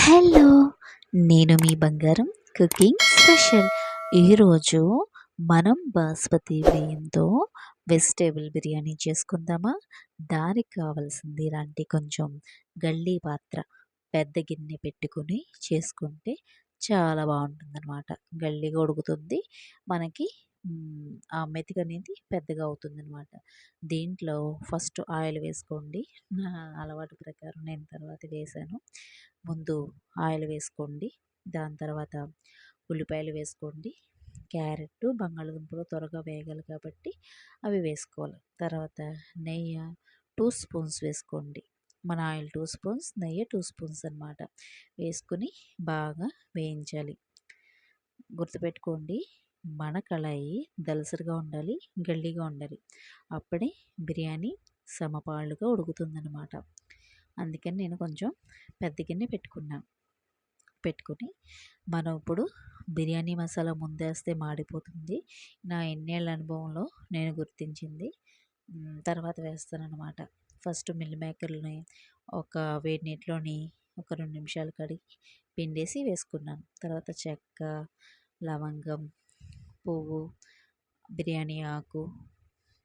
Hello! నేను మీ బంగారం cooking special. ఈరోజు మనం బాస్మతి బియ్యంతో వెజిటేబుల్ బిర్యానీ చేసుకుందామా? దానికి కావాల్సింది ఇలాంటి కొంచెం గల్లీ పాత్ర, పెద్ద గిన్నె పెట్టుకొని చేసుకుంటే చాలా బాగుంటుందన్నమాట. గల్లీగా ఉడుకుతుంది. మనకి ఆ మెతుకు అనేది పెద్దగా అవుతుందన్నమాట. దీంట్లో ఫస్ట్ ఆయిల్ వేసుకోండి. నా అలవాటు ప్రకారం నేను తర్వాత వేశాను. ముందు ఆయిల్ వేసుకోండి. దాని తర్వాత ఉల్లిపాయలు వేసుకోండి. క్యారెట్, బంగాళదుంపలు త్వరగా వేగాలి కాబట్టి అవి వేసుకోవాలి. తర్వాత నెయ్యి 2 స్పూన్స్ వేసుకోండి. మన ఆయిల్ 2 స్పూన్స్, నెయ్యి 2 స్పూన్స్ అనమాట. వేసుకుని బాగా వేయించాలి. గుర్తుపెట్టుకోండి, మన కళాయి దలసరిగా ఉండాలి, గల్లీగా ఉండాలి. అప్పుడే బిర్యానీ సమపాళ్ళుగా ఉడుకుతుందన్నమాట. అందుకని నేను కొంచెం పెద్ద గిన్నె పెట్టుకుని మనం ఇప్పుడు బిర్యానీ మసాలా ముందేస్తే మాడిపోతుంది. నా ఎన్నేళ్ళ అనుభవంలో నేను గుర్తించింది. తర్వాత వేస్తానన్నమాట. ఫస్ట్ మిల్ మేకర్ని ఒక వేడి నీటిలోని ఒక 2 నిమిషాలు కడిగి పిండేసి వేసుకున్నాను. తర్వాత చెక్క, లవంగం, పువ్వు, బిర్యానీ ఆకు,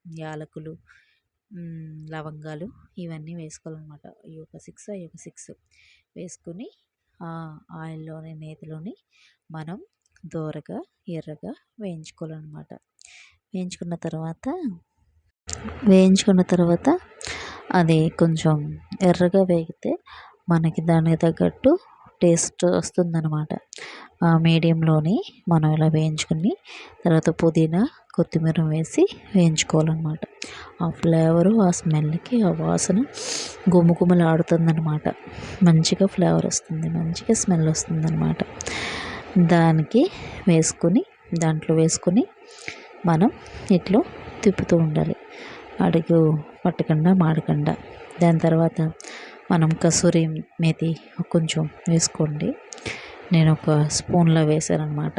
యాలకులు, లవంగాలు ఇవన్నీ వేసుకోవాలన్నమాట. ఈ ఒక 6 వేసుకుని ఆయిల్లోని నేతిలోని మనం దోరగా ఎర్రగా వేయించుకోవాలన్నమాట. వేయించుకున్న తర్వాత అది కొంచెం ఎర్రగా వేగితే మనకి దానికి తగ్గట్టు టేస్ట్ వస్తుందన్నమాట. మీడియంలోని మనం ఇలా వేయించుకుని తర్వాత పుదీనా, కొత్తిమీర వేసి వేయించుకోవాలన్నమాట. ఆ ఫ్లేవరు, ఆ స్మెల్కి, ఆ వాసన గుమగుమలాడుతుందన్నమాట. మంచిగా ఫ్లేవర్ వస్తుంది, మంచిగా స్మెల్ వస్తుందన్నమాట. దాంట్లో వేసుకుని మనం ఇట్లా తిప్పుతూ ఉండాలి, అడుగు పట్టకుండా మాడకుండా. దాని తర్వాత మనం కసూరి మేతి కొంచెం వేసుకోండి. నేను ఒక స్పూన్లో వేసాను అనమాట.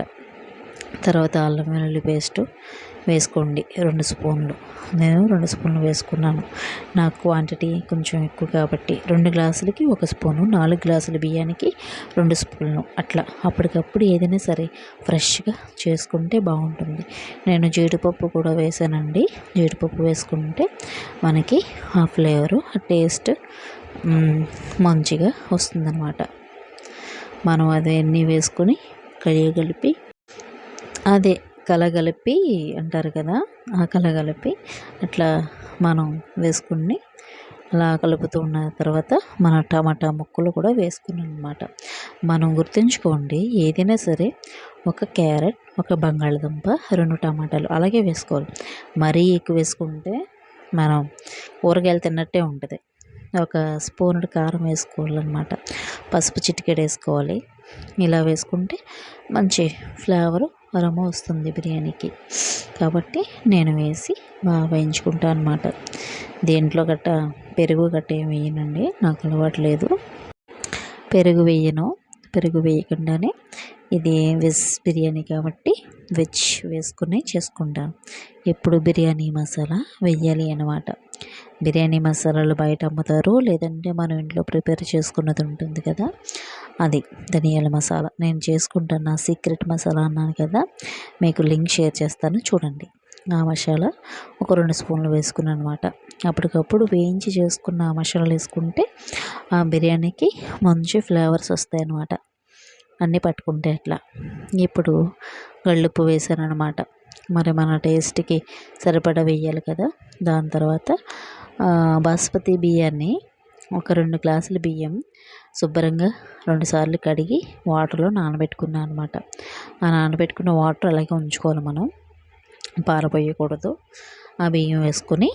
తర్వాత అల్లం వెల్లుల్లి పేస్ట్ వేసుకోండి 2 స్పూన్లు. నేను 2 స్పూన్లు వేసుకున్నాను. నా క్వాంటిటీ కొంచెం ఎక్కువ కాబట్టి 2 గ్లాసులకి 1 స్పూను, 4 గ్లాసుల బియ్యానికి 2 స్పూన్లు అట్లా. అప్పటికప్పుడు ఏదైనా సరే ఫ్రెష్గా చేసుకుంటే బాగుంటుంది. నేను జీడిపప్పు కూడా వేసానండి. జీడిపప్పు వేసుకుంటే మనకి ఆ ఫ్లేవరు, ఆ టేస్ట్ మంచిగా వస్తుందన్నమాట. మనం అవన్నీ వేసుకొని కలగలిపి అంటారు కదా, ఆ కలగలిపి అట్లా మనం వేసుకుని అలా కలుపుతూ ఉన్న తర్వాత మన టమాటా ముక్కలు కూడా వేసుకున్నాం అనమాట. మనం గుర్తుంచుకోండి, ఏదైనా సరే ఒక క్యారెట్, ఒక బంగాళదుంప, 2 టమాటాలు అలాగే వేసుకోవాలి. మరీ ఎక్కువ వేసుకుంటే మనం కూరగాయలు తిన్నట్టే ఉంటుంది. ఒక స్పూనుడు కారం వేసుకోవాలన్నమాట. పసుపు చిటికెడు వేసుకోవాలి. ఇలా వేసుకుంటే మంచి ఫ్లేవరు, అరోమా వస్తుంది బిర్యానీకి. కాబట్టి నేను వేసి బాగా వేయించుకుంటాను అనమాట. దీంట్లో పెరుగు ఏమి వేయనండి, నాకు అలవాటు లేదు. పెరుగు వేయకుండానే ఇది వెజ్ బిర్యానీ కాబట్టి వెజ్ వేసుకుని చేసుకుంటాను. ఎప్పుడు బిర్యానీ మసాలా వేయాలి అన్నమాట. బిర్యానీ మసాలాలు బయట అమ్ముతారు, లేదంటే మనం ఇంట్లో ప్రిపేర్ చేసుకున్నది ఉంటుంది కదా, అది ధనియాల మసాలా నేను చేసుకుంటాను. నా సీక్రెట్ మసాలా అన్నాను కదా, మీకు లింక్ షేర్ చేస్తాను, చూడండి. ఆ మసాలా ఒక 2 స్పూన్లు వేసుకున్నాను అనమాట. అప్పటికప్పుడు వేయించి చేసుకున్న ఆ మసాలాలు వేసుకుంటే ఆ బిర్యానీకి మంచి ఫ్లేవర్స్ వస్తాయి అన్నమాట. అన్నీ పట్టుకుంటే అట్లా. ఇప్పుడు గళ్ళుప్పు వేసాను అనమాట. మరి మన టేస్ట్కి సరిపడా వేయాలి కదా. దాని తర్వాత బాస్మతి బియ్యాన్ని ఒక 2 గ్లాసుల బియ్యం శుభ్రంగా 2 సార్లు కడిగి వాటర్లో నానబెట్టుకున్నాను అనమాట. ఆ నానబెట్టుకున్న వాటర్ అలాగే ఉంచుకోవాలి, మనం పారపోయకూడదు. ఆ బియ్యం వేసుకొని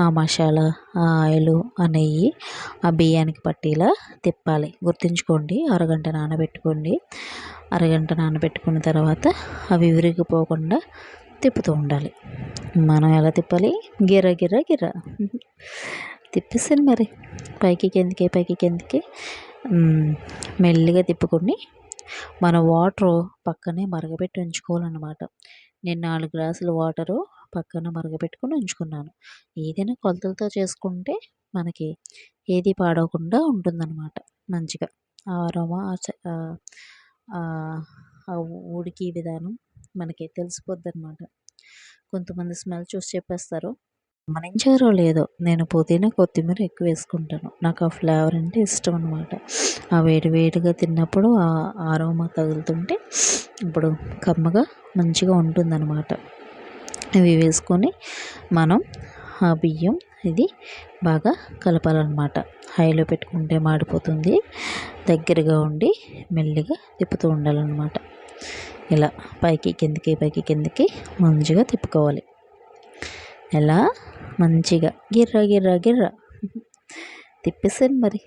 ఆ మసాలా, ఆ ఆయిల్, ఆ నెయ్యి ఆ బియ్యానికి పట్టేలా తిప్పాలి. గుర్తుంచుకోండి, అరగంట నానబెట్టుకున్న తర్వాత అవి విరిగిపోకుండా తిప్పుతూ ఉండాలి. మనం ఎలా తిప్పాలి? గిర్ర గిర్ర గిర్ర తిప్పేసాను మరి, పైకి కిందకి మెల్లిగా తిప్పుకొని మన వాటరు పక్కనే మరగపెట్టి ఉంచుకోవాలన్నమాట. నేను 4 గ్లాసుల వాటరు పక్కన మరగపెట్టుకొని ఉంచుకున్నాను. ఏదైనా కొలతలతో చేసుకుంటే మనకి ఏది పాడవకుండా ఉంటుందన్నమాట మంచిగా. ఆ అరోమా ఆ ఉడికి విధానం మనకి తెలిసిపోద్దనమాట. కొంతమంది స్మెల్ చూసి చెప్పేస్తారు. గమనించారో లేదో నేను పుదీనా, కొత్తిమీర ఎక్కువ వేసుకుంటాను. నాకు ఆ ఫ్లేవర్ అంటే ఇష్టం అనమాట. ఆ వేడి వేడిగా తిన్నప్పుడు ఆ అరోమా తగులుతుంటే ఇప్పుడు కమ్మగా మంచిగా ఉంటుందన్నమాట. ఇవి వేసుకొని మనం ఆ బియ్యం ఇది బాగా కలపాలన్నమాట. హైలో పెట్టుకుంటే మాడిపోతుంది. దగ్గరగా ఉండి మెల్లిగా తిప్పుతూ ఉండాలన్నమాట. ఇలా పైకి కిందికి పైకి కిందికి మంచిగా తిప్పుకోవాలి. ఎలా మంచిగా గిర్ర గిర్ర గిర్ర తిప్పేసాను మరి.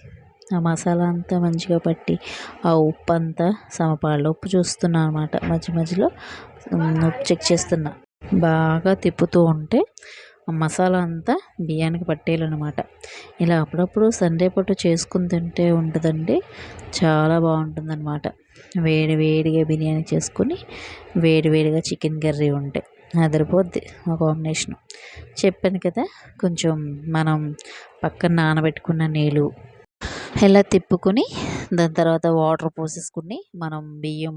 ఆ మసాలా అంతా మంచిగా పట్టి ఆ ఉప్పు అంతా సమపాలలో ఉప్పు చూస్తున్నా అనమాట. మధ్య మధ్యలో ఉప్పు చెక్ చేస్తున్నా. బాగా తిప్పుతూ ఉంటే ఆ మసాలా అంతా బియ్యానికి పట్టేయాలన్నమాట. ఇలా అప్పుడప్పుడు సండే పూట చేసుకుని తింటే ఉంటుందండి, చాలా బాగుంటుందన్నమాట. వేడి వేడిగా బిర్యానీ చేసుకొని వేడి వేడిగా చికెన్ కర్రీ ఉంటే అదిరిపోద్ది ఆ కాంబినేషను. చెప్పాను కదా, కొంచెం మనం పక్కన నానబెట్టుకున్న నీళ్ళు ఇలా తిప్పుకొని దాని తర్వాత వాటర్ పోసేసుకుని మనం బియ్యం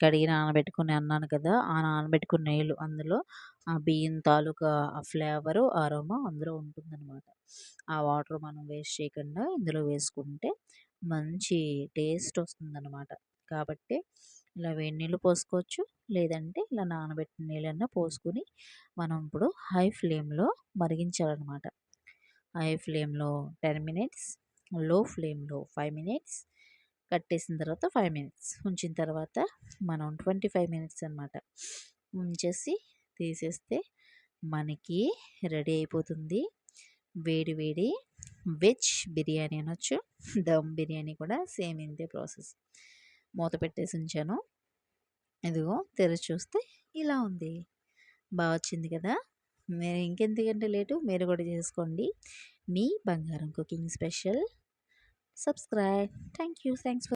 కడిగి నానబెట్టుకుని అన్నాను కదా, ఆ నానబెట్టుకున్న నీళ్ళు అందులో ఆ బియ్యం తాలూకా ఆ ఫ్లేవరు అరోమా అందులో ఉంటుందన్నమాట. ఆ వాటర్ మనం వేస్ట్ చేయకుండా ఇందులో వేసుకుంటే మంచి టేస్ట్ వస్తుందన్నమాట. కాబట్టి ఇలా వేడి నీళ్ళు పోసుకోవచ్చు, లేదంటే ఇలా నానబెట్టిన నీళ్ళన్నా పోసుకొని మనం ఇప్పుడు హై ఫ్లేమ్లో మరిగించాలన్నమాట. హై ఫ్లేమ్లో 10 మినిట్స్, లో ఫ్లేమ్లో 5 మినిట్స్, కట్టేసిన తర్వాత 5 మినిట్స్ ఉంచిన తర్వాత మనం 25 మినిట్స్ అనమాట ఉంచేసి తీసేస్తే మనకి రెడీ అయిపోతుంది వేడి వేడి వెజ్ బిర్యానీ అనొచ్చు. దమ్ బిర్యానీ కూడా సేమ్ ఇంతే ప్రాసెస్. మూత పెట్టేసి ఉంచాను. ఇదిగో తెరిచి చూస్తే ఇలా ఉంది. బాగా వచ్చింది కదా. మీరు ఇంకెందుకంటే లేటు, మీరు కూడా చేసుకోండి. మీ బంగారం cooking special. Subscribe. Thank you. Thanks for